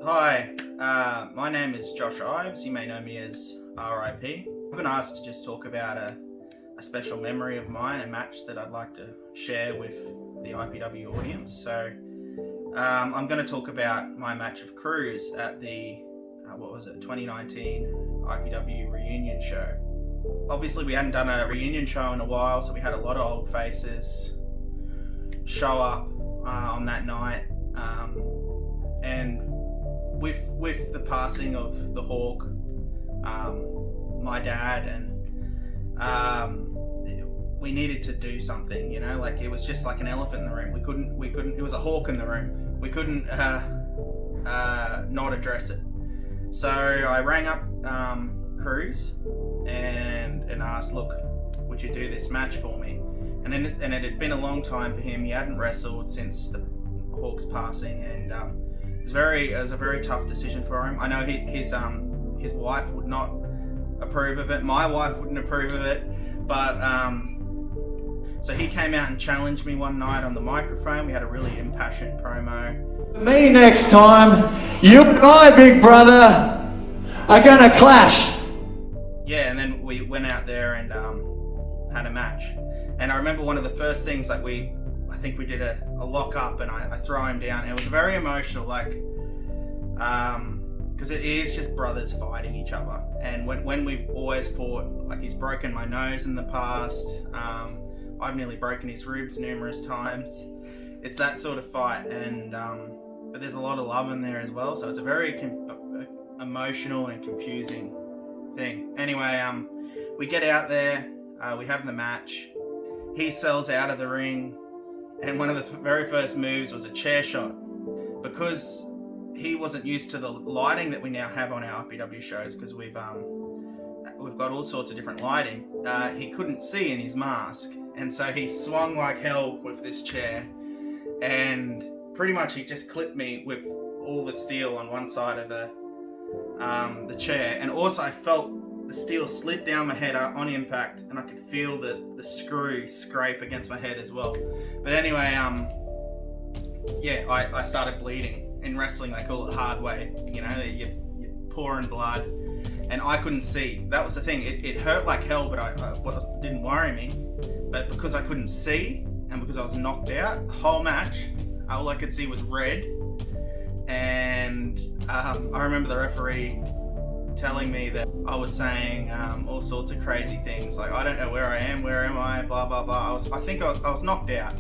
Hi, my name is Josh Ives. You may know me as RIP. I've been asked to just talk about a special memory of mine, a match that I'd like to share with the IPW audience. So I'm going to talk about my match of Cruz at the 2019 IPW reunion show. Obviously, we hadn't done a reunion show in a while, so we had a lot of old faces show up on that night. And with the passing of the Hawk, my dad, and we needed to do something, like it was just like an elephant in the room. We couldn't, it was a hawk in the room. We couldn't not address it. So I rang up Cruz and asked, look, would you do this match for me? And it had been a long time for him. He hadn't wrestled since the Hawk's passing, and it was a very tough decision for him. I know his wife would not approve of it. My wife wouldn't approve of it, but so he came out and challenged me one night on the microphone. We had a really impassioned promo. Me next time, you and I, big brother, are gonna clash. Yeah, and then we went out there and had a match. And I remember one of the first things, I think we did a lock up, and I throw him down. And it was very emotional, because it is just brothers fighting each other. And when we've always fought, like he's broken my nose in the past, I've nearly broken his ribs numerous times. It's that sort of fight, and but there's a lot of love in there as well. So it's a very emotional and confusing thing. Anyway, we get out there, we have the match. He sells out of the ring, and one of the very first moves was a chair shot. Because he wasn't used to the lighting that we now have on our IPW shows, because we've got all sorts of different lighting, he couldn't see in his mask, and so he swung like hell with this chair, and pretty much he just clipped me with all the steel on one side of the chair. And also I felt the steel slid down my head on impact, and I could feel the screw scrape against my head as well. But anyway, I started bleeding. In wrestling, they call it hard way. You're pouring blood, and I couldn't see. That was the thing. It hurt like hell, but it didn't worry me. But because I couldn't see, and because I was knocked out, the whole match, all I could see was red. And I remember the referee telling me that I was saying all sorts of crazy things, like, I don't know where I am, where am I, blah blah blah. I think I was knocked out.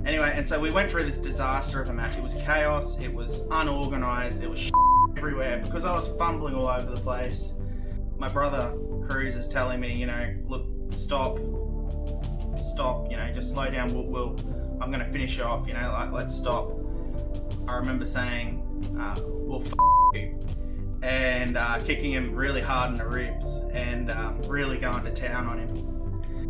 Anyway, and so we went through this disaster of a match. It was chaos, it was unorganized, it was everywhere, because I was fumbling all over the place. My brother Cruz is telling me, look, stop, just slow down, I'm gonna finish you off, let's stop. I remember saying, well, you, and kicking him really hard in the ribs, and really going to town on him.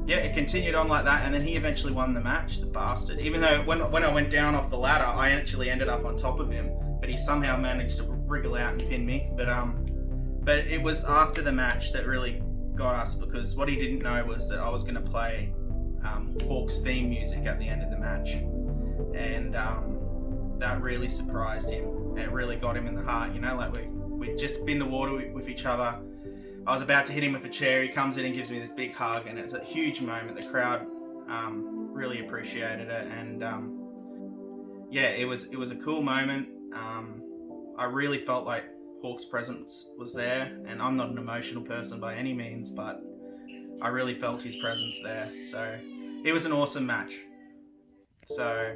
Yeah, it continued on like that, and then he eventually won the match, the bastard. Even though when I went down off the ladder, I actually ended up on top of him, but he somehow managed to wriggle out and pin me. But it was after the match that really got us, because what he didn't know was that I was going to play Hawk's theme music at the end of the match, and that really surprised him, and it really got him in the heart. We'd just been to water with each other. I was about to hit him with a chair. He comes in and gives me this big hug, and it's a huge moment. The crowd really appreciated it, and it was a cool moment. I really felt like Hawk's presence was there, and I'm not an emotional person by any means, but I really felt his presence there. So it was an awesome match. So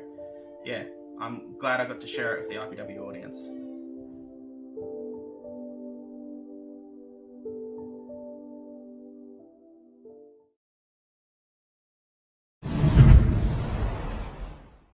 yeah, I'm glad I got to share it with the IPW audience.